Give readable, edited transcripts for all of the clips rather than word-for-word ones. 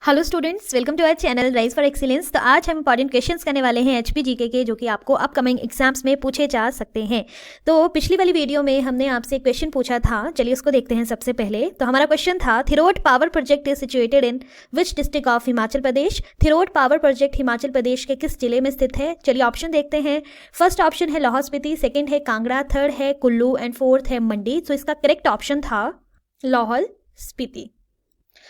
Hello students, welcome to our channel rise for excellence. तो आज हम इंपॉर्टेंट क्वेश्चंस करने वाले हैं एचपी जीके के, जो कि आपको अपकमिंग एग्जाम्स में पूछे जा सकते हैं। तो पिछली वाली वीडियो में हमने आपसे एक क्वेश्चन पूछा था, चलिए उसको देखते हैं। सबसे पहले तो हमारा क्वेश्चन था, Thirot power project is situated in which district of Himachal Pradesh. Thirot power project Himachal Pradesh के किस जिले में स्थित है? चलिए ऑप्शन देखते हैं। फर्स्ट ऑप्शन है लाहौल स्पीति, सेकेंड है कांगड़ा, थर्ड है कुल्लू एंड फोर्थ है मंडी। तो इसका करेक्ट ऑप्शन था लाहौल स्पीति।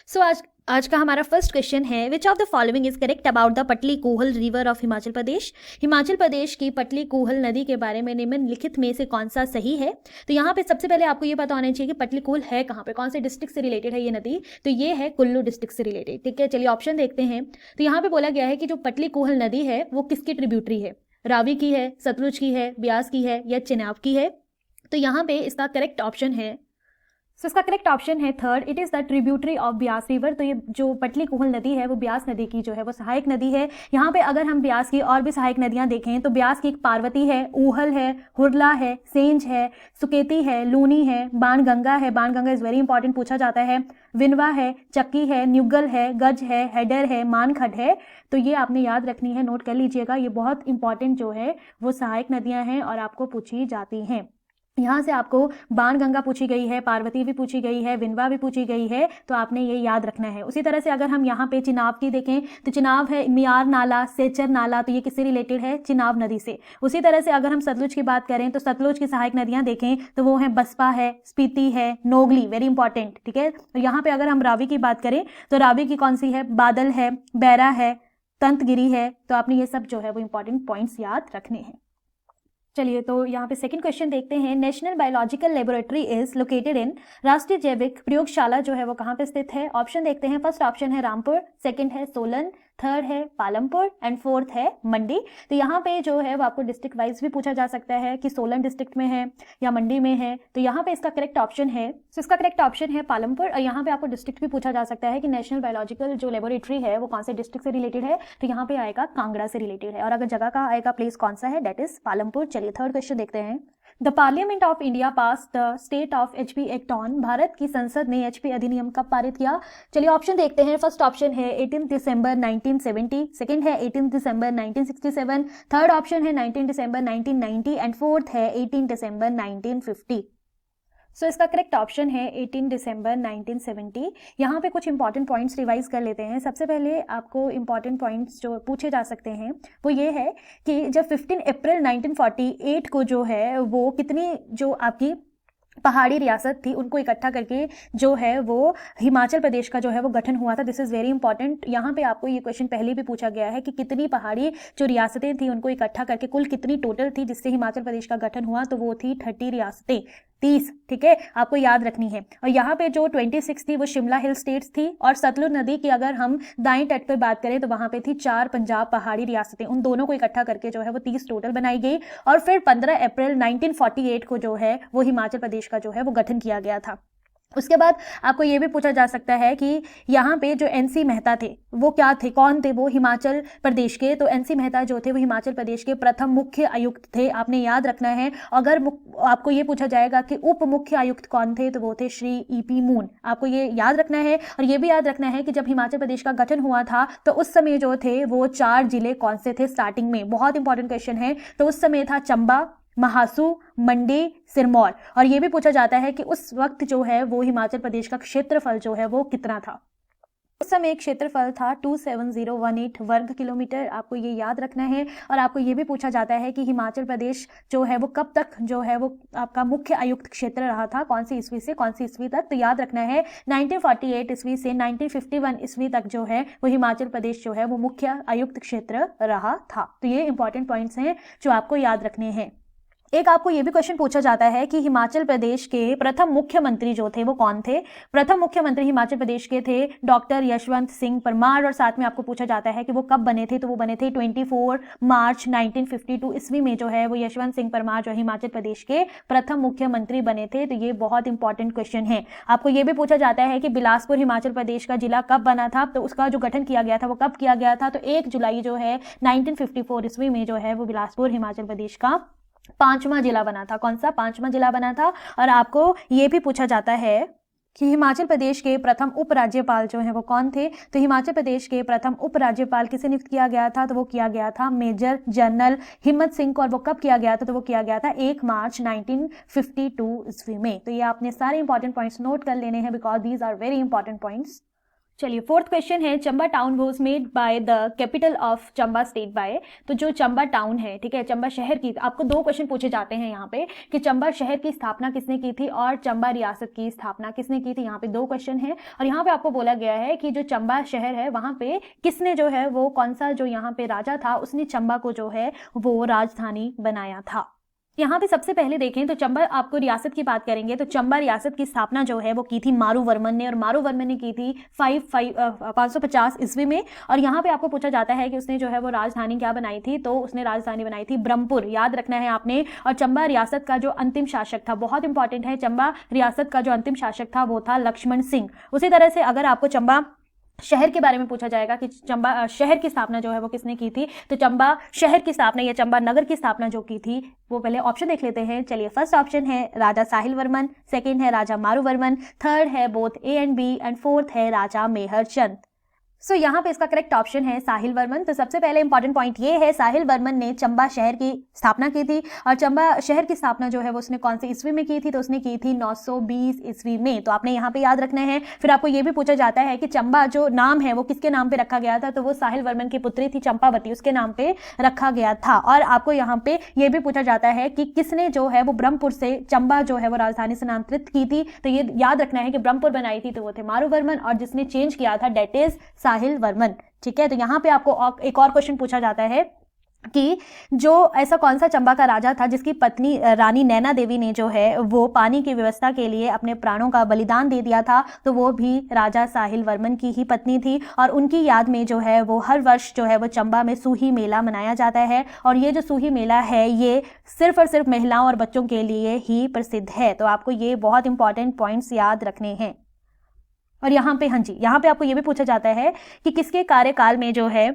सो आज का हमारा फर्स्ट क्वेश्चन है, which of the following is correct about the पटली कूहल रिवर ऑफ हिमाचल प्रदेश। हिमाचल प्रदेश की पटली कूहल नदी के बारे में निम्नलिखित में से कौन सा सही है? तो यहाँ पे सबसे पहले आपको ये पता होना चाहिए कि पटली कूहल है कहाँ पे, कौन से डिस्ट्रिक्ट से रिलेटेड है ये नदी। तो ये है कुल्लू डिस्ट्रिक्ट से रिलेटेड। ठीक है, चलिए ऑप्शन देखते हैं। तो यहाँ पे बोला गया है कि जो पटली कूहल नदी है वो किसकी ट्रिब्यूटरी है? रावी की है, सतलुज की है, ब्यास की है या चिनाब की है? तो यहाँ पे इसका करेक्ट ऑप्शन है, इसका करेक्ट ऑप्शन है third, it is the tributary of Beas river. तो ये जो पटली कूहल नदी है वो ब्यास नदी की जो है वो सहायक नदी है। यहाँ पे अगर हम ब्यास की और भी सहायक नदियां देखें तो ब्यास की एक पार्वती है, ऊहल है, हुरला है, सेंज है, सुकेती है, लूनी है, बाणगंगा है, बाणगंगा इज वेरी इंपॉर्टेंट, पूछा जाता है, विनवा है, चक्की है, न्युगल है, गज है, हेडर है, मानखड है। तो ये आपने याद रखनी है, नोट कर लीजिएगा। ये बहुत इंपॉर्टेंट जो है वो सहायक नदियां हैं और आपको पूछी जाती हैं। यहाँ से आपको बाणगंगा पूछी गई है, पार्वती भी पूछी गई है, विनवा भी पूछी गई है, तो आपने ये याद रखना है। उसी तरह से अगर हम यहाँ पे चिनाब की देखें तो चिनाब है मियार नाला, सेचर नाला, तो ये किससे रिलेटेड है? चिनाब नदी से। उसी तरह से अगर हम सतलुज की बात करें तो सतलुज की सहायक नदियां देखें तो वो हैं बसपा है, स्पीति है, नोगली, वेरी इंपॉर्टेंट। ठीक है, तो यहाँ पे अगर हम रावी की बात करें तो रावी की कौन सी है? बादल है, बैरा है, तंतगिरी है। तो आपने ये सब जो है वो इंपॉर्टेंट पॉइंट्स याद रखने हैं। चलिए तो यहाँ पे सेकंड क्वेश्चन देखते हैं। National biological laboratory is located इन, राष्ट्रीय जैविक प्रयोगशाला जो है वो कहाँ पे स्थित है? ऑप्शन देखते हैं। फर्स्ट ऑप्शन है रामपुर, सेकंड है सोलन, थर्ड है पालमपुर एंड फोर्थ है मंडी। तो यहाँ पे जो है वो आपको डिस्ट्रिक्ट वाइज भी पूछा जा सकता है कि सोलन डिस्ट्रिक्ट में है या मंडी में है। तो यहाँ पे इसका करेक्ट ऑप्शन है, इसका करेक्ट ऑप्शन है पालमपुर। और यहाँ पे आपको डिस्ट्रिक्ट भी पूछा जा सकता है कि नेशनल बायोलॉजिकल जो लेबोरेटरी है वो कौन से डिस्ट्रिक्ट से रिलेटेड है। तो यहाँ पे आएगा कांगड़ा से रिलेटेड है, और अगर जगह का आएगा प्लेस कौन सा है, दैट इज पालमपुर। चलिए थर्ड क्वेश्चन देखते हैं। The parliament of India pass the state of HP act on, Bharat की संसद ने एचपी अधिनियम कब पारित किया? चलिए ऑप्शन देखते हैं। फर्स्ट ऑप्शन है 18 दिसंबर 1970, सेकंड है 18 दिसंबर 1967, थर्ड ऑप्शन है 19 दिसंबर 1990 एंड फोर्थ है 18 दिसंबर 1950। सो इसका करेक्ट ऑप्शन है 18 दिसंबर 1970। यहाँ पे कुछ इंपॉर्टेंट पॉइंट्स रिवाइज कर लेते हैं। सबसे पहले आपको इंपॉर्टेंट पॉइंट्स जो पूछे जा सकते हैं वो ये है कि जब 15 अप्रैल 1948 को जो है वो कितनी जो आपकी पहाड़ी रियासत थी उनको इकट्ठा करके जो है वो हिमाचल प्रदेश का जो है वो गठन हुआ था। This is very important. यहाँ पे आपको ये क्वेश्चन पहले भी पूछा गया है कि कितनी पहाड़ी जो रियासतें थी उनको इकट्ठा करके कुल कितनी टोटल थी जिससे हिमाचल प्रदेश का गठन हुआ? तो वो थी 30 रियासतें, 30। ठीक है, आपको याद रखनी है। और यहाँ पे जो 26 थी वो शिमला हिल स्टेट्स थी, और सतलुज नदी की अगर हम दाएं तट पर बात करें तो वहाँ पे थी 4 पंजाब पहाड़ी रियासतें। उन दोनों को इकट्ठा करके जो है वो 30 टोटल बनाई गई। और फिर 15 अप्रैल 1948 को जो है वो हिमाचल प्रदेश का जो है वो गठन किया गया था। उसके बाद आपको ये भी पूछा जा सकता है कि यहाँ पे जो एनसी मेहता थे वो क्या थे, कौन थे? वो हिमाचल प्रदेश के, तो एनसी मेहता जो थे वो हिमाचल प्रदेश के प्रथम मुख्य आयुक्त थे, आपने याद रखना है। अगर आपको ये पूछा जाएगा कि उप मुख्य आयुक्त कौन थे तो वो थे श्री ईपी मून, आपको ये याद रखना है। और ये भी याद रखना है कि जब हिमाचल प्रदेश का गठन हुआ था तो उस समय जो थे वो 4 जिले कौन से थे स्टार्टिंग में? बहुत इंपॉर्टेंट क्वेश्चन है। तो उस समय था चंबा, महासू, मंडी, सिरमौर। और ये भी पूछा जाता है कि उस वक्त जो है वो हिमाचल प्रदेश का क्षेत्रफल जो है वो कितना था? उस समय एक क्षेत्रफल था 27018 वर्ग किलोमीटर, आपको ये याद रखना है। और आपको ये भी पूछा जाता है कि हिमाचल प्रदेश जो है वो कब तक जो है वो आपका मुख्य आयुक्त क्षेत्र रहा था, कौन सी ईस्वी से कौन सी ईस्वी तक? तो याद रखना है 1948 ईस्वी से 1951 ईस्वी तक जो है वो हिमाचल प्रदेश जो है वो मुख्य आयुक्त क्षेत्र रहा था। तो ये इंपॉर्टेंट पॉइंट्स हैं जो आपको याद रखने हैं। एक आपको ये भी क्वेश्चन पूछा जाता है कि हिमाचल प्रदेश के प्रथम मुख्यमंत्री जो थे वो कौन थे? प्रथम मुख्यमंत्री हिमाचल प्रदेश के थे डॉक्टर यशवंत सिंह परमार। और साथ में आपको पूछा जाता है कि वो कब बने थे? तो वो बने थे 24 मार्च 1952 ईस्वी में जो है वो यशवंत सिंह परमार जो हिमाचल प्रदेश के प्रथम मुख्यमंत्री बने थे। तो ये बहुत इंपॉर्टेंट क्वेश्चन है। आपको ये भी पूछा जाता है कि बिलासपुर हिमाचल प्रदेश का जिला कब बना था? तो उसका जो गठन किया गया था वो कब किया गया था? तो 1 जुलाई जो है 1954 ईस्वी में जो है वो बिलासपुर हिमाचल प्रदेश का 5वां जिला बना था। कौन सा? 5वां जिला बना था। और आपको ये भी पूछा जाता है कि हिमाचल प्रदेश के प्रथम उपराज्यपाल जो हैं वो कौन थे। तो हिमाचल प्रदेश के प्रथम उपराज्यपाल किसे नियुक्त किया गया था, तो वो किया गया था मेजर जनरल हिम्मत सिंह को। और वो कब किया गया था, तो वो किया गया था 1 मार्च 1952 ईस्वी में। तो ये आपने सारे इंपॉर्टेंट पॉइंट्स नोट कर लेने हैं because these are very important points. चलिए फोर्थ क्वेश्चन है, Chamba town was made by the capital of Chamba state by. तो जो चंबा टाउन है, ठीक है, चंबा शहर की, आपको 2 क्वेश्चन पूछे जाते हैं यहाँ पे कि चंबा शहर की स्थापना किसने की थी और चंबा रियासत की स्थापना किसने की थी। यहाँ पे 2 क्वेश्चन है और यहाँ पे आपको बोला गया है कि जो चंबा शहर है वहां पे किसने जो है वो कौन सा जो यहाँ पे राजा था उसने चंबा को जो है वो राजधानी बनाया था। यहाँ पे सबसे पहले देखें तो चंबा, आपको रियासत की बात करेंगे तो चंबा रियासत की स्थापना जो है वो की थी मारूवर्मन ने, और मारूवर्मन ने की थी 550 ईस्वी में। और यहाँ पे आपको पूछा जाता है कि उसने जो है वो राजधानी क्या बनाई थी, तो उसने राजधानी बनाई थी ब्रह्मपुर, याद रखना है आपने। और चंबा रियासत का जो अंतिम शासक था, बहुत इंपॉर्टेंट है, चंबा रियासत का जो अंतिम शासक था वो था लक्ष्मण सिंह। उसी तरह से अगर आपको चंबा शहर के बारे में पूछा जाएगा कि चंबा शहर की स्थापना जो है वो किसने की थी, तो चंबा शहर की स्थापना या चंबा नगर की स्थापना जो की थी वो पहले ऑप्शन देख लेते हैं। चलिए फर्स्ट ऑप्शन है राजा साहिल वर्मन, सेकंड है राजा मारूवर्मन, थर्ड है both A and B and fourth है राजा मेहर चंद। सो यहाँ पे इसका करेक्ट ऑप्शन है साहिल वर्मन। तो सबसे पहले इंपॉर्टेंट पॉइंट ये है, साहिल वर्मन ने चंबा शहर की स्थापना की थी। और चंबा शहर की स्थापना जो है वो उसने कौन सी ईस्वी में की थी, तो उसने की थी 920 ईस्वी में। तो आपने यहाँ पे याद रखना है। फिर आपको ये भी पूछा जाता है कि चंबा जो नाम है वो किसके नाम पे रखा गया था, तो वो साहिल वर्मन की पुत्री थी चंपावती, उसके नाम पे रखा गया था। और आपको यहाँ पे ये भी पूछा जाता है कि किसने जो है वो ब्रह्मपुर से चंबा जो है वो राजधानी स्थानांतरित की थी, तो ये याद रखना है कि ब्रह्मपुर बनाई थी तो वो थे मारूवर्मन, और जिसने चेंज किया था डेट इज साहिल वर्मन। ठीक है, तो यहाँ पे आपको एक और क्वेश्चन पूछा जाता है कि जो ऐसा कौन सा चंबा का राजा था जिसकी पत्नी रानी नैना देवी ने जो है वो पानी की व्यवस्था के लिए अपने प्राणों का बलिदान दे दिया था, तो वो भी राजा साहिल वर्मन की ही पत्नी थी। और उनकी याद में जो है वो हर वर्ष जो है वो चंबा में सूही मेला मनाया जाता है। और ये जो सूही मेला है ये सिर्फ और सिर्फ महिलाओं और बच्चों के लिए ही प्रसिद्ध है। तो आपको ये बहुत इंपॉर्टेंट पॉइंट्स याद रखने हैं। और यहाँ पे, हाँ जी, यहाँ पे आपको ये भी पूछा जाता है कि किसके कार्यकाल में जो है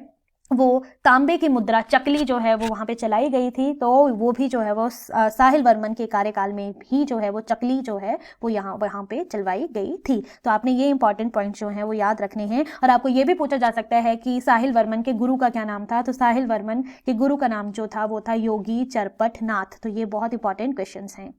वो तांबे की मुद्रा चकली जो है वो वहाँ पे चलाई गई थी, तो वो भी जो है वो साहिल वर्मन के कार्यकाल में भी जो है वो चकली जो है वो वहाँ पे चलवाई गई थी। तो आपने ये इंपॉर्टेंट पॉइंट जो है वो याद रखने हैं। और आपको ये भी पूछा जा सकता है कि साहिल वर्मन के गुरु का क्या नाम था, तो साहिल वर्मन के गुरु का नाम जो था वो था योगी चरपट नाथ। तो ये बहुत इंपॉर्टेंट क्वेश्चन हैं।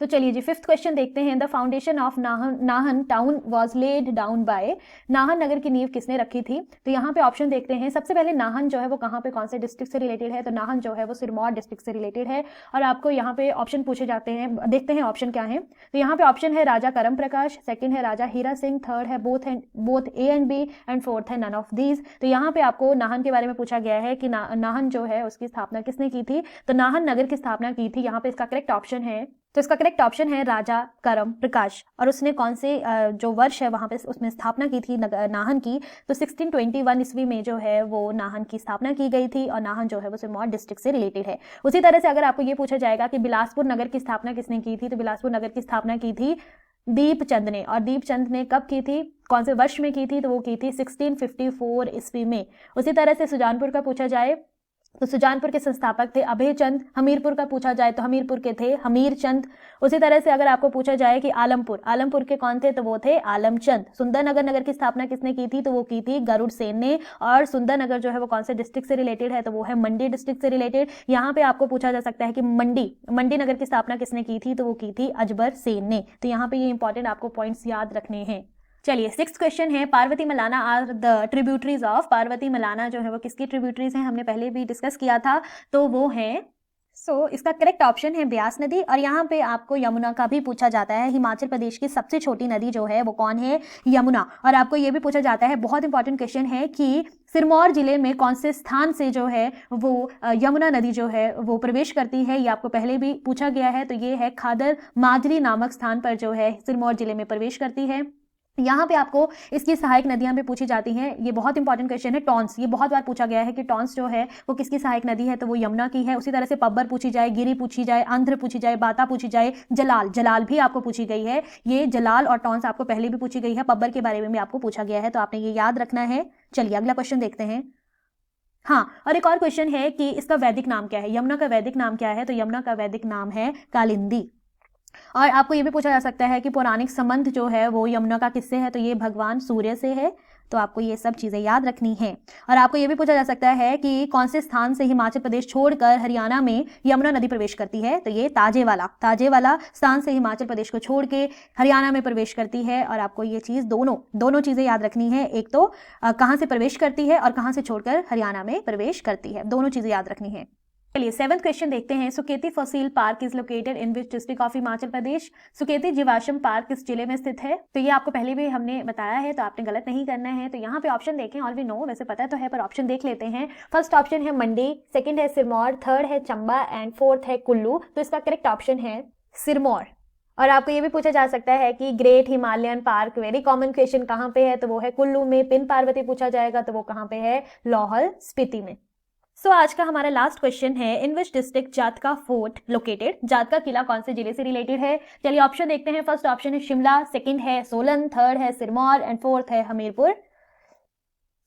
तो चलिए जी फिफ्थ क्वेश्चन देखते हैं। The foundation of Nahan town was laid down by, Nahan नगर की नींव किसने रखी थी। तो यहाँ पे ऑप्शन देखते हैं। सबसे पहले नाहन जो है वो कहाँ पे, कौन से डिस्ट्रिक्ट से रिलेटेड है, तो नाहन जो है वो सिरमौर डिस्ट्रिक्ट से रिलेटेड है। और आपको यहाँ पे ऑप्शन पूछे जाते हैं, देखते हैं ऑप्शन क्या है। तो यहाँ पे ऑप्शन है राजा करम प्रकाश, सेकंड है राजा हीरा सिंह, थर्ड है both A and B and fourth है नन ऑफ दीज। तो यहाँ पे आपको नाहन के बारे में पूछा गया है कि नाहन जो है उसकी स्थापना किसने की थी, तो नाहन नगर की स्थापना की थी। यहाँ पे इसका करेक्ट ऑप्शन है, तो इसका करेक्ट ऑप्शन है राजा करम प्रकाश। और उसने कौन से जो वर्ष है वहां पे उसमें स्थापना की थी नाहन की, तो 1621 ईस्वी में जो है वो नाहन की स्थापना की गई थी। और नाहन जो है वो सिरमौर डिस्ट्रिक्ट से रिलेटेड है। उसी तरह से अगर आपको ये पूछा जाएगा कि बिलासपुर नगर की स्थापना किसने की थी, तो बिलासपुर नगर की स्थापना की थी दीपचंद ने। और दीपचंद ने कब की थी, कौन से वर्ष में की थी, तो वो की थी 1654 ईस्वी में। उसी तरह से सुजानपुर का पूछा जाए तो सुजानपुर के संस्थापक थे अभय चंद। हमीरपुर का पूछा जाए तो हमीरपुर के थे हमीर चंद। उसी तरह से अगर आपको पूछा जाए कि आलमपुर के कौन थे, तो वो थे आलमचंद। सुंदरनगर नगर की स्थापना किसने की थी, तो वो की थी गरुड़ सेन ने। और सुंदरनगर जो है वो कौन से डिस्ट्रिक्ट से रिलेटेड है, तो वो है मंडी डिस्ट्रिक्ट से रिलेटेड। यहाँ पे आपको पूछा जा सकता है कि मंडी नगर की स्थापना किसने की थी, तो वो की थी अजबर सेन ने। तो यहाँ पे ये इंपॉर्टेंट आपको पॉइंट्स याद रखने हैं। चलिए सिक्स्थ क्वेश्चन है, Parvati Malana are the tributaries of. Parvati Malana जो है वो किसकी ट्रिब्यूटरीज हैं, हमने पहले भी डिस्कस किया था, तो वो है इसका करेक्ट ऑप्शन है ब्यास नदी। और यहाँ पे आपको यमुना का भी पूछा जाता है। हिमाचल प्रदेश की सबसे छोटी नदी जो है वो कौन है, यमुना। और आपको ये भी पूछा जाता है, बहुत इंपॉर्टेंट क्वेश्चन है, कि सिरमौर जिले में कौन से स्थान से जो है वो यमुना नदी जो है वो प्रवेश करती है। ये आपको पहले भी पूछा गया है। तो ये है खादर माजरी नामक स्थान पर जो है सिरमौर जिले में प्रवेश करती है। यहाँ पे आपको इसकी सहायक नदियां भी पूछी जाती हैं। ये बहुत इंपॉर्टेंट क्वेश्चन है। टॉन्स, ये बहुत बार पूछा गया है कि टॉन्स जो है वो किसकी सहायक नदी है, तो वो यमुना की है। उसी तरह से पब्बर पूछी जाए, गिरी पूछी जाए, आंध्र पूछी जाए, बाता पूछी जाए, जलाल भी आपको पूछी गई है। ये जलाल और टॉन्स आपको पहले भी पूछी गई है। पब्बर के बारे में भी आपको पूछा गया है, तो आपने ये याद रखना है। चलिए अगला क्वेश्चन देखते हैं। हाँ, और एक और क्वेश्चन है कि इसका वैदिक नाम क्या है, यमुना का वैदिक नाम क्या है, तो यमुना का वैदिक नाम है कालिंदी। और आपको ये भी पूछा जा सकता है कि पौराणिक संबंध जो है वो यमुना का किससे है, तो ये भगवान सूर्य से है। तो आपको ये सब चीज़ें याद रखनी है। और आपको ये भी पूछा जा सकता है कि कौन से स्थान से हिमाचल प्रदेश छोड़कर हरियाणा में यमुना नदी प्रवेश करती है, तो ये ताजेवाला स्थान से हिमाचल प्रदेश को छोड़ के हरियाणा में प्रवेश करती है। और आपको ये चीज़ दोनों चीज़ें याद रखनी है, एक तो कहाँ से प्रवेश करती है और कहाँ से छोड़कर हरियाणा में प्रवेश करती है, दोनों चीज़ें याद रखनी है। चलिए 7th क्वेश्चन देखते हैं। Suketi fossil park is located in which district of Himachal Pradesh. Suketi जीवाश्म पार्क किस जिले में स्थित है, तो ये आपको पहले भी हमने बताया है, तो आपने गलत नहीं करना है। तो यहाँ पे ऑप्शन देखें, ऑल वी नो, वैसे पता तो है पर ऑप्शन देख लेते हैं। फर्स्ट ऑप्शन है मंडी, सेकंड है सिरमौर, थर्ड है चंबा एंड फोर्थ है कुल्लू। तो इसका करेक्ट ऑप्शन है सिरमौर। और आपको ये भी पूछा जा सकता है कि great Himalayan park, very common question, कहाँ पे है, तो वो है कुल्लू में। पिन पार्वती पूछा जाएगा तो वो कहाँ पे है, लाहौल स्पीति में। आज का हमारा लास्ट क्वेश्चन है, इन विच डिस्ट्रिक्ट जातका फोर्ट लोकेटेड। जातका किला कौन से जिले से रिलेटेड है। चलिए ऑप्शन देखते हैं। फर्स्ट ऑप्शन है शिमला, सेकंड है सोलन, थर्ड है सिरमौर एंड फोर्थ है हमीरपुर।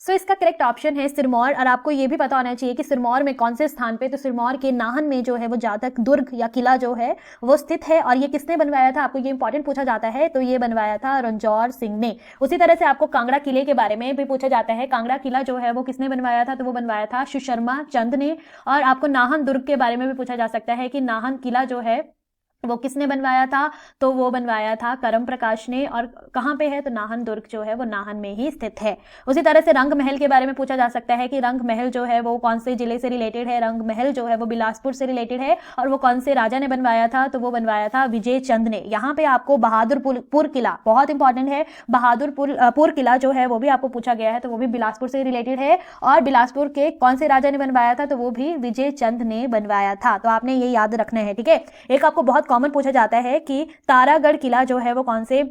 इसका करेक्ट ऑप्शन है सिरमौर। और आपको ये भी पता होना चाहिए कि सिरमौर में कौन से स्थान पे, तो सिरमौर के नाहन में जो है वो जातक दुर्ग या किला जो है वो स्थित है। और ये किसने बनवाया था, आपको ये इंपॉर्टेंट पूछा जाता है, तो ये बनवाया था रणजौर सिंह ने। उसी तरह से आपको कांगड़ा किले के बारे में भी पूछा जाता है, कांगड़ा किला जो है वो किसने बनवाया था, तो वो बनवाया था सुशर्मा चंद ने। और आपको नाहन दुर्ग के बारे में भी पूछा जा सकता है कि नाहन किला जो है वो किसने बनवाया था, तो वो बनवाया था करम प्रकाश ने। और कहाँ पे है, तो नाहन दुर्ग जो है वो नाहन में ही स्थित है। उसी तरह से रंग महल के बारे में पूछा जा सकता है कि रंग महल जो है वो कौन से जिले से रिलेटेड है। रंग महल जो है वो बिलासपुर से रिलेटेड है। और वो कौन से राजा ने बनवाया था, तो वो बनवाया था विजय चंद ने। यहाँ पे आपको बहादुरपुर किला बहुत इंपॉर्टेंट है, बहादुरपुर किला जो है वो भी आपको पूछा गया है, तो वो भी बिलासपुर से रिलेटेड है। और बिलासपुर के कौन से राजा ने बनवाया था, तो वो भी विजय चंद ने बनवाया था। तो आपने ये याद रखना है, ठीक है। एक आपको बहुत कॉमन पूछा जाता है कि तारागढ़ किला जो है वो कौन से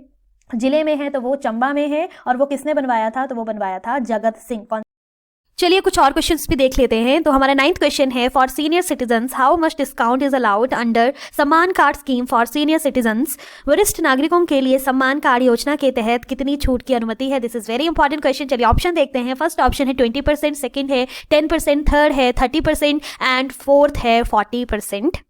जिले में है, तो वो चंबा में है। और वो किसने बनवाया था, तो वो बनवाया था जगत सिंह। चलिए कुछ और क्वेश्चंस भी देख लेते हैं। तो हमारा 9th क्वेश्चन है, for senior citizens how much discount is allowed under Samman card scheme for senior citizens. वरिष्ठ नागरिकों के लिए सम्मान कार्ड योजना के तहत कितनी छूट की अनुमति है। This is very important question. चलिए ऑप्शन देखते हैं। फर्स्ट ऑप्शन है 20%, सेकंड है 10%, थर्ड है 30% एंड फोर्थ है 40%।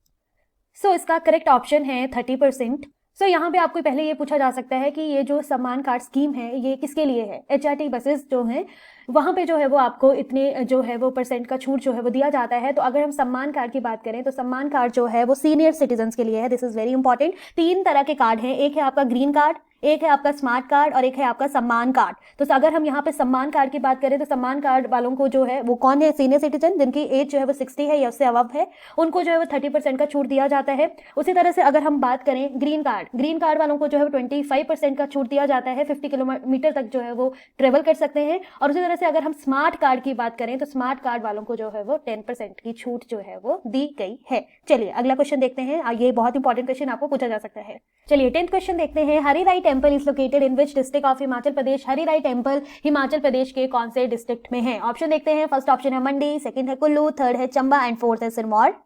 इसका करेक्ट ऑप्शन है 30%। यहाँ पे आपको पहले ये पूछा जा सकता है कि ये जो सम्मान कार्ड स्कीम है ये किसके लिए है। HRT बसेस जो हैं वहाँ पे जो है वो आपको इतने जो है वो % का छूट जो है वो दिया जाता है। तो अगर हम सम्मान कार्ड की बात करें तो सम्मान कार्ड जो है वो सीनियर सिटीजन्स के लिए है। This is very important. 3 तरह के कार्ड हैं, एक है आपका ग्रीन कार्ड, एक है आपका स्मार्ट कार्ड और एक है आपका सम्मान कार्ड। तो अगर हम यहाँ पे सम्मान कार्ड की बात करें तो सम्मान कार्ड वालों को जो है वो कौन है, सीनियर सिटीजन जिनकी एज जो है वो 60 है या उससे अबव है, उनको जो है वो 30% का छूट दिया जाता है। उसी तरह से अगर हम बात करें ग्रीन कार्ड वालों को जो है 25% का छूट दिया जाता है, 50 किलोमीटर तक जो है वो ट्रेवल कर सकते हैं। और उसी तरह से अगर हम स्मार्ट कार्ड की बात करें तो स्मार्ट कार्ड वालों को जो है वो 10% की छूट जो है वो दी गई है। चलिए अगला क्वेश्चन देखते हैं, ये बहुत इंपॉर्टेंट क्वेश्चन आपको पूछा जा सकता है। चलिए 10th क्वेश्चन देखते हैं। Harirai temple is located in which district of Himachal Pradesh. Harirai temple Himachal Pradesh के कौन से डिस्ट्रिक्ट में है। ऑप्शन देखते हैं। फर्स्ट ऑप्शन है मंडी, सेकंड है कुल्लू, थर्ड है चंबा एंड फोर्थ है सिरमौर।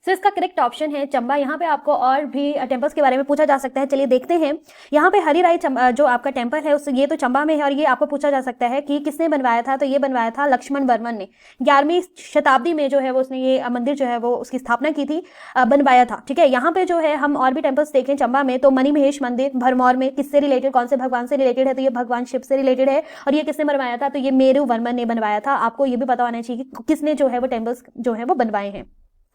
इसका करेक्ट ऑप्शन है चंबा। यहाँ पे आपको और भी टेम्पल्स के बारे में पूछा जा सकता है। चलिए देखते हैं। यहाँ पे हरिराई जो आपका टेम्पल है ये तो चंबा में है। और ये आपको पूछा जा सकता है कि किसने बनवाया था, तो ये बनवाया था लक्ष्मण वर्मन ने। 11वीं शताब्दी में जो है वो उसने ये मंदिर जो है वो उसकी स्थापना की थी, बनवाया था, ठीक है। यहाँ पे जो है हम और भी टेम्पल्स देखें चंबा में, तो मणि महेश मंदिर भरमौर में किससे रिलेटेड, कौन से भगवान से रिलेटेड है, तो ये भगवान शिव से रिलेटेड है। और ये किसने बनवाया था, तो ये मेरू वर्मन ने बनवाया था। आपको ये भी पता होना चाहिए कि किसने जो है वो टेम्पल्स जो है वो बनवाए हैं।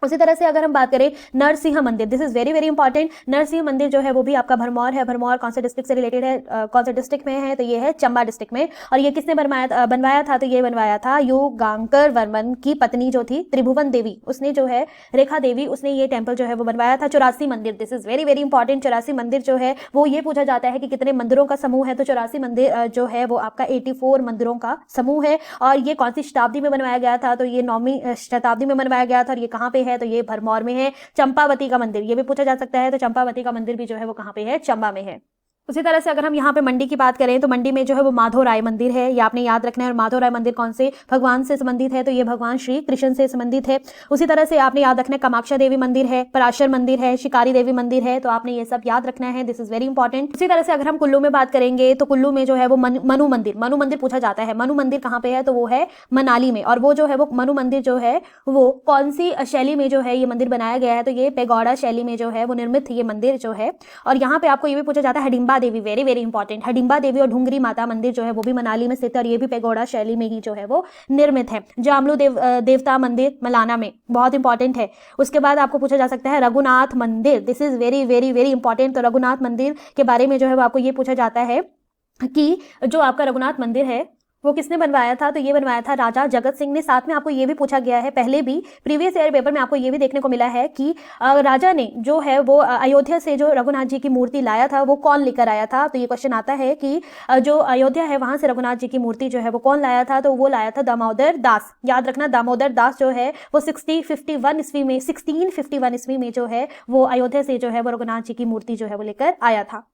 उसी तरह से अगर हम बात करें नरसिंह मंदिर, this is very very important. Narsingh मंदिर जो है वो भी आपका भरमौर है। भरमौर कौन से डिस्ट्रिक्ट से रिलेटेड है, कौन से डिस्ट्रिक्ट में है, तो ये है चंबा डिस्ट्रिक्ट में। और ये किसने बनवाया था, तो ये बनवाया था युगांकर वर्मन की पत्नी जो थी त्रिभुवन देवी, उसने जो है रेखा देवी, उसने ये टेम्पल जो है वो बनवाया था। 84 मंदिर, this is very very important. 84 मंदिर जो है वो ये पूछा जाता है कि कितने मंदिरों का समूह है, तो 84 मंदिर जो है वो आपका 84 मंदिरों का समूह है। और ये कौन सी शताब्दी में बनवाया गया था, तो ये 9वीं शताब्दी में बनवाया गया था। और ये कहाँ पे है, तो ये भरमौर में है। चंपावती का मंदिर ये भी पूछा जा सकता है, तो चंपावती का मंदिर भी जो है वो कहाँ पे है, चंबा में है। उसी तरह से अगर हम यहाँ पे मंडी की बात करें तो मंडी में जो है वो माधव राय मंदिर है, ये आपने याद रखना है। और माधव राय मंदिर कौन से भगवान से संबंधित है, तो ये भगवान श्री कृष्ण से संबंधित है। उसी तरह से आपने याद रखना है कामाक्षा देवी मंदिर है, पराशर मंदिर है, शिकारी देवी मंदिर है, तो आपने ये सब याद रखना है, दिस इज वेरी इंपॉर्टेंट। उसी तरह से अगर हम कुल्लू में बात करेंगे तो कुल्लू में जो है वो मनु मंदिर पूछा जाता है। मनु मंदिर कहाँ पे है, तो वो है मनाली में। और वो जो है वो मनु मंदिर जो है वो कौन सी शैली में जो है ये मंदिर बनाया गया है, तो ये पेगोडा शैली में जो है वो निर्मित ये मंदिर जो है। और यहाँ पे आपको ये भी पूछा जाता है हडिम्बा देवी, वेरी वेरी इंपॉर्टेंट। हडिम्बा देवी और ढुंगरी माता मंदिर जो है वो भी मनाली में स्थित है और ये भी पेगोडा शैली में ही जो है वो निर्मित है। जामलू देवता मंदिर मलाना में, बहुत इंपॉर्टेंट है। उसके बाद आपको पूछा जा सकता है रघुनाथ मंदिर, this is very very very important. तो रघुनाथ मंदिर के बारे में जो है वो आपको ये पूछा जाता है कि जो आपका रघुनाथ मंदिर है वो किसने बनवाया था, तो ये बनवाया था राजा जगत सिंह ने। साथ में आपको ये भी पूछा गया है, पहले भी प्रीवियस ईयर पेपर में आपको ये भी देखने को मिला है कि राजा ने जो है वो अयोध्या से जो रघुनाथ जी की मूर्ति लाया था वो कौन लेकर आया था। तो ये क्वेश्चन आता है कि जो अयोध्या है वहां से रघुनाथ जी की मूर्ति जो है वो कौन लाया था, तो वो लाया था दामोदर दास। याद रखना दामोदर दास जो है वो 1651 ईस्वी में जो है वो अयोध्या से जो है वो रघुनाथ जी की मूर्ति जो है वो लेकर आया था।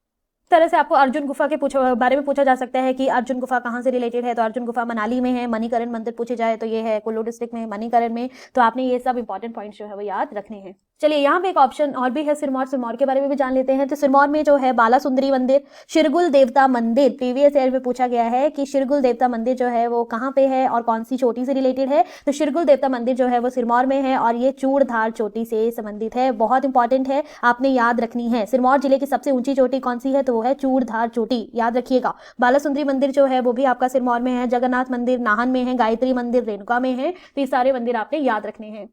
तरह से आपको अर्जुन गुफा के बारे में पूछा जा सकता है कि अर्जुन गुफा कहाँ से रिलेटेड है, तो अर्जुन गुफा मनाली में है। मणिकरण मंदिर पूछे जाए तो ये है कुल्लू डिस्ट्रिक्ट में, मणिकरण में। तो आपने ये सब इंपॉर्टेंट पॉइंट्स जो है वो याद रखने हैं। चलिए यहाँ पे एक ऑप्शन और भी है सिरमौर के बारे में भी जान लेते हैं। तो सिरमौर में जो है बाला सुंदरी मंदिर, शिरगुल देवता मंदिर, प्रीवियस ईयर में पूछा गया है कि शिरगुल देवता मंदिर जो है वो कहाँ पे है और कौन सी चोटी से रिलेटेड है। तो शिरगुल देवता मंदिर जो है वो सिरमौर में है और ये चूड़धार चोटी से संबंधित है, बहुत इंपॉर्टेंट है, आपने याद रखनी है। सिरमौर जिले की सबसे ऊंची चोटी कौन सी है, तो वो है चूड़धार चोटी, याद रखिएगा। बाला सुंदरी मंदिर जो है वो भी आपका सिरमौर में है। जगन्नाथ मंदिर नाहन में है, गायत्री मंदिर रेणुका में है। तो ये सारे मंदिर आपने याद रखने हैं।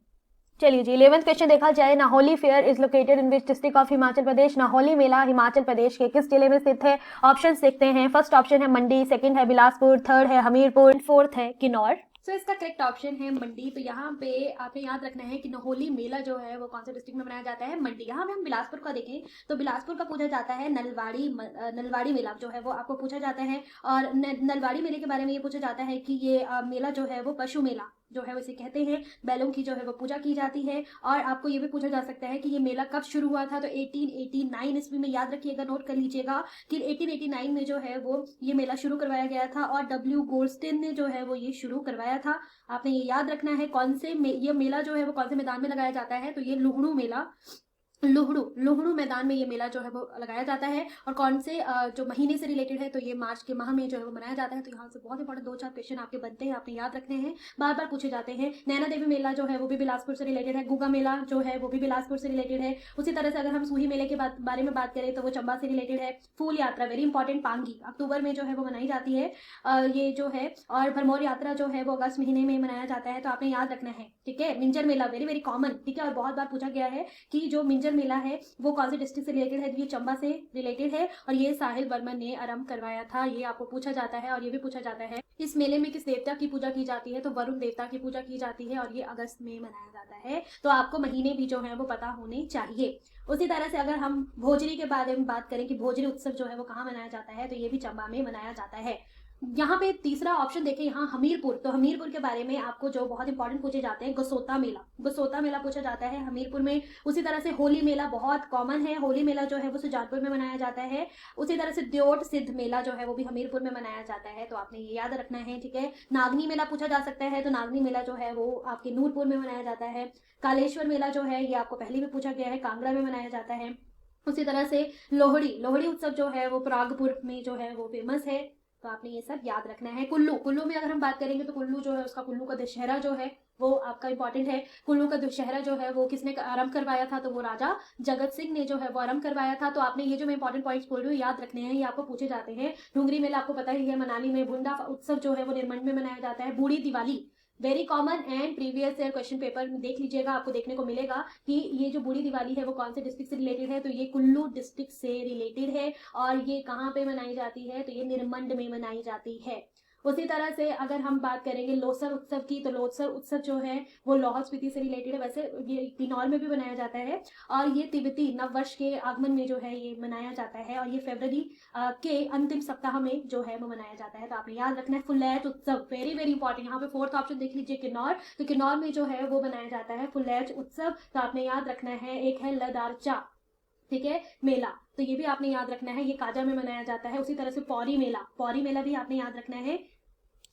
चलिए जी 11th क्वेश्चन देखा जाए। Nahauli fair is located in which district of Himachal Pradesh. Nahauli मेला हिमाचल प्रदेश के किस जिले में स्थित है। ऑप्शन देखते हैं। फर्स्ट ऑप्शन है मंडी, सेकंड है बिलासपुर, थर्ड है हमीरपुर, फोर्थ है किन्नौर। तो इसका करेक्ट ऑप्शन है मंडी। तो यहाँ पे आपने याद रखना है कि नाहौली मेला जो है वो कौन से डिस्ट्रिक्ट में मनाया जाता है, मंडी। यहाँ पे हम बिलासपुर का देखें तो बिलासपुर का पूछा जाता है नलवाड़ी मेला जो है वो आपको पूछा जाता है। और नलवाड़ी मेले के बारे में ये पूछा जाता है कि ये मेला जो है वो पशु मेला जो है उसे कहते हैं। बैलों की जो है वो पूजा की जाती है। और आपको ये भी पूछा जा सकता है कि ये मेला कब शुरू हुआ था, तो 1889 ईस्वी में, याद रखिएगा, नोट कर लीजिएगा कि 1889 में जो है वो ये मेला शुरू करवाया गया था और डब्ल्यू गोल्डस्टिन ने जो है वो ये शुरू करवाया था। आपने ये याद रखना है कौन से ये मेला जो है वो कौन से मैदान में लगाया जाता है, तो ये लुहणु मेला, लुहणु मैदान में ये मेला जो है वो लगाया जाता है। और कौन से जो महीने से रिलेटेड है, तो ये मार्च के माह में जो है वो मनाया जाता है। तो यहाँ से बहुत इंपॉर्टेंट 2-4 क्वेश्चन आपके बनते हैं, आपने याद रखने हैं, बार बार पूछे जाते हैं। नैना देवी मेला जो है वो भी बिलासपुर से रिलेटेड है। गुगा मेला जो है वो भी बिलासपुर से रिलेटेड है। उसी तरह से अगर हम सूही मेले के बारे में बात करें तो वो चंबा से रिलेटेड है। फूल यात्रा वेरी इंपॉर्टेंट, पांगी अक्टूबर में जो है वो मनाई जाती है ये जो है। और भरमौर यात्रा जो है वो अगस्त महीने में मनाया जाता है, तो आपने याद रखना है, ठीक है। मिंजर मेला वेरी वेरी कॉमन, ठीक है, और बहुत बार पूछा गया है कि जो मिंजर मेला है वो कौन से डिस्ट्रिक्ट से रिलेटेड है, ये चंबा से रिलेटेड है और ये साहिल वर्मन ने आरंभ करवाया था, ये आपको पूछा जाता है। और ये भी पूछा जाता है इस मेले में किस देवता की पूजा की जाती है, तो वरुण देवता की पूजा की जाती है और ये अगस्त में मनाया जाता है। तो आपको महीने भी जो है वो पता होने चाहिए। उसी तरह से अगर हम भोजरी के बारे में बात करें कि भोजरी उत्सव जो है वो कहाँ मनाया जाता है, तो ये भी चंबा में मनाया जाता है। यहाँ पे तीसरा ऑप्शन देखें, यहाँ हमीरपुर। तो हमीरपुर के बारे में आपको जो बहुत इंपॉर्टेंट पूछे जाते हैं, गसोता मेला पूछा जाता है हमीरपुर में। उसी तरह से होली मेला बहुत कॉमन है, होली मेला जो है वो सुजानपुर में मनाया जाता है। उसी तरह से द्योट सिद्ध मेला जो है वो भी हमीरपुर में मनाया जाता है, तो आपने ये याद रखना है, ठीक है। नागनी मेला पूछा जा सकता है, तो नागनी मेला जो है वो आपके नूरपुर में मनाया जाता है। कालेश्वर मेला जो है ये आपको पहले भी पूछा गया है, कांगड़ा में मनाया जाता है। उसी तरह से लोहड़ी उत्सव जो है वो परागपुर में जो है वो फेमस है, तो आपने ये सब याद रखना है। कुल्लू में अगर हम बात करेंगे तो कुल्लू जो है उसका कुल्लू का दशहरा जो है वो आपका इंपॉर्टेंट है। कुल्लू का दशहरा जो है वो किसने आरंभ करवाया था, तो वो राजा जगत सिंह ने जो है वो आरंभ करवाया था। तो आपने ये जो मैं इंपॉर्टेंट पॉइंट्स बोल रही हूँ याद रखने हैं, ये आपको पूछे जाते हैं। डुंगरी मेला आपको पता ही है, मनाली में। भुंडा उत्सव जो है वो निर्मंड में मनाया जाता है। बूढ़ी Diwali very common and previous year question paper में देख लीजिएगा, आपको देखने को मिलेगा कि ये जो बूढ़ी दिवाली है वो कौन से डिस्ट्रिक्ट से रिलेटेड है, तो ये कुल्लू डिस्ट्रिक्ट से रिलेटेड है। और ये कहाँ पे मनाई जाती है, तो ये निर्मंड में मनाई जाती है। उसी तरह से अगर हम बात करेंगे लोसर उत्सव की, तो लोसर उत्सव जो है वो लाहौल स्पीति से रिलेटेड है। वैसे ये किन्नौर में भी मनाया जाता है और ये तिब्बती नववर्ष के आगमन में जो है ये मनाया जाता है और ये फरवरी के अंतिम सप्ताह में जो है वो मनाया जाता है। तो आपने याद रखना है फुलैच उत्सव, वेरी वेरी इंपॉर्टेंट। यहाँ पे फोर्थ ऑप्शन देख लीजिए किन्नौर, तो किन्नौर में जो है वो मनाया जाता है फुलैच उत्सव, तो आपने याद रखना है। एक है लदारचा, ठीक है। मेला, तो ये भी आपने याद रखना है, ये काजा में मनाया जाता है। उसी तरह से पौरी मेला भी आपने याद रखना है।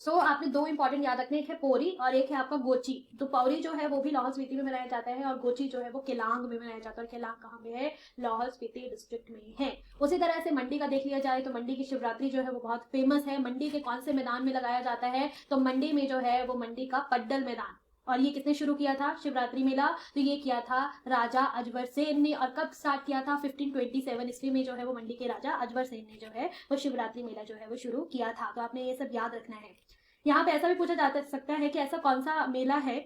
आपने दो इंपॉर्टेंट याद रखने, एक है पोरी और एक है आपका गोची। तो पौरी जो है वो भी लाहौल स्पीति में मनाया जाता है और गोची जो है वो केलांग में मनाया जाता है। और केलांग कहाँ पे है? लाहौल स्पीति डिस्ट्रिक्ट में है। उसी तरह से मंडी का देख लिया जाए तो मंडी की शिवरात्रि जो है वो बहुत फेमस है। मंडी के कौन से मैदान में लगाया जाता है? तो मंडी में जो है वो मंडी का पड्डल मैदान। और ये किसने शुरू किया था शिवरात्रि मेला? तो ये किया था राजा अजबर सेन ने। और कब स्टार्ट किया था? 1527 ईस्वी में जो है वो मंडी के राजा अजबर सेन ने जो है वो शिवरात्रि मेला जो है वो शुरू किया था। तो आपने ये सब याद रखना है। यहाँ पे ऐसा भी पूछा जा सकता है कि ऐसा कौन सा मेला है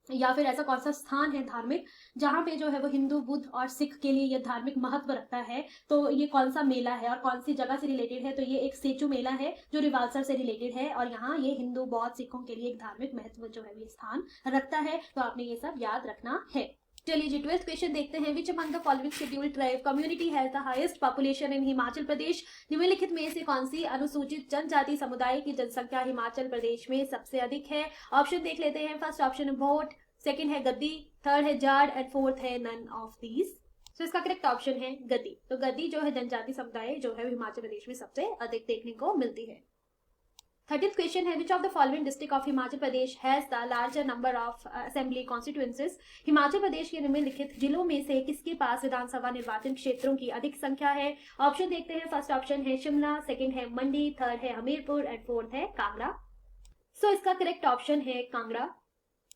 या फिर ऐसा कौन सा स्थान है धार्मिक जहाँ पे जो है वो हिंदू, बुद्ध और सिख के लिए ये धार्मिक महत्व रखता है। तो ये कौन सा मेला है और कौन सी जगह से रिलेटेड है? तो ये एक सेचू मेला है जो रिवालसर से रिलेटेड है और यहाँ ये हिंदू, बौद्ध, सिखों के लिए एक धार्मिक महत्व जो है ये स्थान रखता है। तो आपने ये सब याद रखना है। चलिए जी 12th क्वेश्चन देखते हैं। Which among the following scheduled tribe community has the highest population in Himachal Pradesh? निम्नलिखित में से कौन सी अनुसूचित जनजाति समुदाय की जनसंख्या हिमाचल प्रदेश में सबसे अधिक है? ऑप्शन देख लेते हैं। फर्स्ट ऑप्शन है भोट, सेकंड है गद्दी, थर्ड है जाट एंड फोर्थ है नन ऑफ दीज। तो इसका करेक्ट ऑप्शन है गद्दी। तो गद्दी जो है जनजाति समुदाय जो है हिमाचल प्रदेश में सबसे अधिक देखने को मिलती है। 13th क्वेश्चन है which of the following district of Himachal Pradesh has the larger number of assembly constituencies? Himachal Pradesh के निम्नलिखित जिलों में से किसके पास विधानसभा निर्वाचन क्षेत्रों की अधिक संख्या है? ऑप्शन देखते हैं। फर्स्ट ऑप्शन है शिमला, सेकंड है मंडी, थर्ड है हमीरपुर एंड फोर्थ है कांगड़ा। इसका करेक्ट ऑप्शन है कांगड़ा।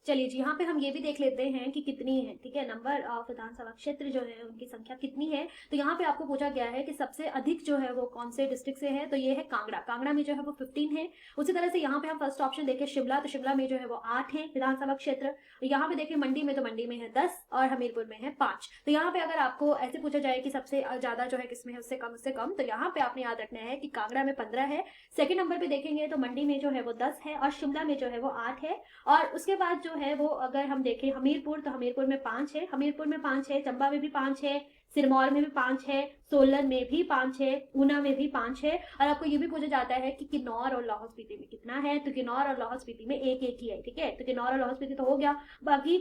चलिए जी यहाँ पे हम ये भी देख लेते हैं कि कितनी है, ठीक है, नंबर ऑफ विधानसभा क्षेत्र जो है उनकी संख्या कितनी है। तो यहाँ पे आपको पूछा गया है कि सबसे अधिक जो है वो कौन से डिस्ट्रिक्ट से है, तो ये है कांगड़ा। कांगड़ा में जो है वो 15 है। उसी तरह से यहाँ पे हम फर्स्ट ऑप्शन देखें शिमला, तो शिमला में जो है वो 8 है विधानसभा क्षेत्र। यहाँ पे देखें मंडी में, तो मंडी में है 10 और हमीरपुर में है 5। तो यहाँ पे अगर आपको ऐसे पूछा जाए कि सबसे ज्यादा जो है किसमें है उससे कम, तो यहाँ पे आपने याद रखना है कि कांगड़ा में 15 है। सेकेंड नंबर पे देखेंगे तो मंडी में जो है वो 10 है और शिमला में जो है वो 8 है। और उसके बाद जो है वो अगर हम देखें हमीरपुर, तो हमीरपुर में 5 है, हमीरपुर में 5 है, चंबा में भी 5 है, सिरमौर में भी 5 है, सोलन में भी 5 है, ऊना में भी 5 है। और आपको ये भी पूछा जाता है कि किन्नौर और लाहौल स्पीति में कितना है, तो किन्नौर और लाहौल स्पीति में एक ही है, ठीक है। तो किन्नौर और लाहौल स्पीति तो हो गया, बाकी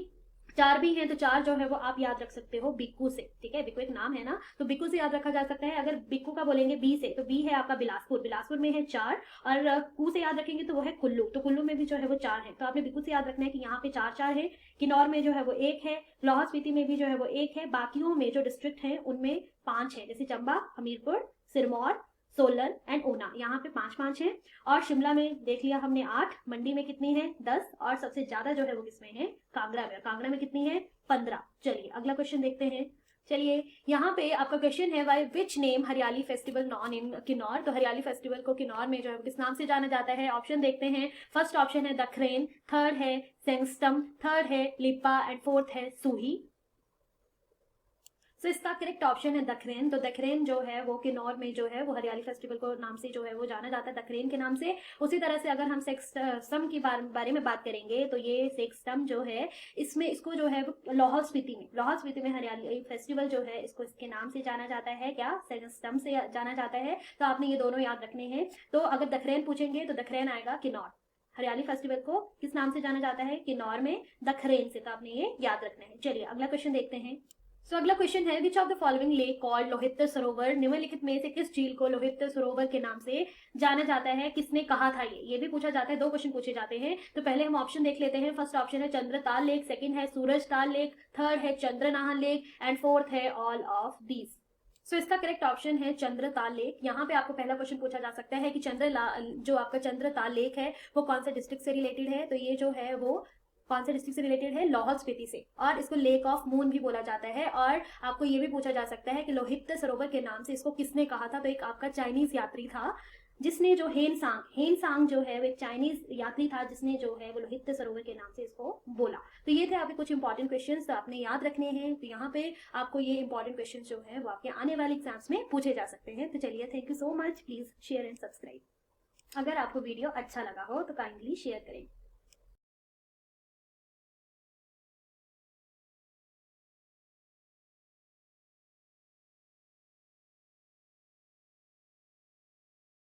4 भी हैं, तो 4 जो है वो आप याद रख सकते हो बिक्कू से, ठीक है। बिक्कू एक नाम है ना, तो बिक्कू से याद रखा जा सकता है। अगर बिक्कू का बोलेंगे बी से, तो बी है आपका बिलासपुर, बिलासपुर में है 4। और कू से याद रखेंगे तो वो है कुल्लू, तो कुल्लू में भी जो है वो 4 है। तो आपने बिक्कू से याद रखना है कि यहाँ पे 4 है। किन्नौर में जो है वो 1 है, लाहौल स्पीति में भी जो है वो 1 है, बाकियों में जो डिस्ट्रिक्ट है उनमें 5 है, जैसे चंबा, हमीरपुर, सिरमौर, सोलन एंड ऊना, यहाँ पे 5 है। और शिमला में देख लिया हमने 8, मंडी में कितनी है 10, और सबसे ज्यादा जो है वो किसमें है कांगड़ा में, कांगड़ा में कितनी है 15। चलिए अगला क्वेश्चन देखते हैं। चलिए यहाँ पे आपका क्वेश्चन है वाई विच नेम हरियाली फेस्टिवल नॉन इन किन्नौर? तो हरियाली फेस्टिवल को किन्नौर में जो है किस नाम से जाना जाता है? ऑप्शन देखते हैं। फर्स्ट ऑप्शन है दखरेन, थर्ड है सेंगस्टम, थर्ड है लिपा एंड फोर्थ है सूही। इसका करेक्ट ऑप्शन है दखरेन। तो दखरेन जो है वो किन्नौर में जो है वो हरियाली फेस्टिवल को नाम से जो है वो जाना जाता है, दखरेन के नाम से। उसी तरह से अगर हम सेक्सटम की बारे में बात करेंगे तो ये सेक्सटम जो है इसमें इसको जो है लाहौल स्पीति में हरियाली फेस्टिवल जो है इसको इसके नाम से जाना जाता है, क्या सेक्सटम से जाना जाता है। तो आपने ये दोनों याद रखने हैं। तो अगर दखरेन पूछेंगे तो दखरेन आएगा किन्नौर। हरियाली फेस्टिवल को किस नाम से जाना जाता है? किन्नौर में दखरेन से। तो आपने ये याद रखना है। चलिए अगला क्वेश्चन देखते हैं। अगला क्वेश्चन है which of the following lake called Lohit सरोवर? निम्नलिखित में से किस झील को लोहित सरोवर के नाम से जाना जाता है? किसने कहा था? ये भी पूछा जाता है, 2 क्वेश्चन पूछे जाते हैं। तो पहले हम ऑप्शन देख लेते हैं। फर्स्ट ऑप्शन है चंद्रताल लेक, सेकंड है सूरजताल लेक, थर्ड है चंद्रनाहन लेक एंड फोर्थ है ऑल ऑफ दीज। इसका करेक्ट ऑप्शन है चंद्रताल लेक। यहाँ पे आपको पहला क्वेश्चन पूछा जा सकता है कि जो आपका चंद्रताल लेक है वो कौन से डिस्ट्रिक्ट से रिलेटेड है? तो ये जो है वो कौन से डिस्ट्रिक्ट से रिलेटेड है? लाहौल स्पीति से। और इसको लेक ऑफ मून भी बोला जाता है। और आपको ये भी पूछा जा सकता है कि लोहित सरोवर के नाम से इसको किसने कहा था? तो एक आपका चाइनीज यात्री था जिसने जो हेनसांग जो है वो एक चाइनीज यात्री था जिसने जो है वो लोहित सरोवर के नाम से इसको बोला। तो ये थे आपके कुछ इंपॉर्टेंट क्वेश्चंस तो आपने याद रखने हैं। तो यहाँ पे आपको ये इंपॉर्टेंट क्वेश्चंस जो है वो आपके आने वाले एग्जाम्स में पूछे जा सकते हैं। तो चलिए thank you so much. Please share and subscribe. अगर आपको वीडियो अच्छा लगा हो तो काइंडली शेयर करें।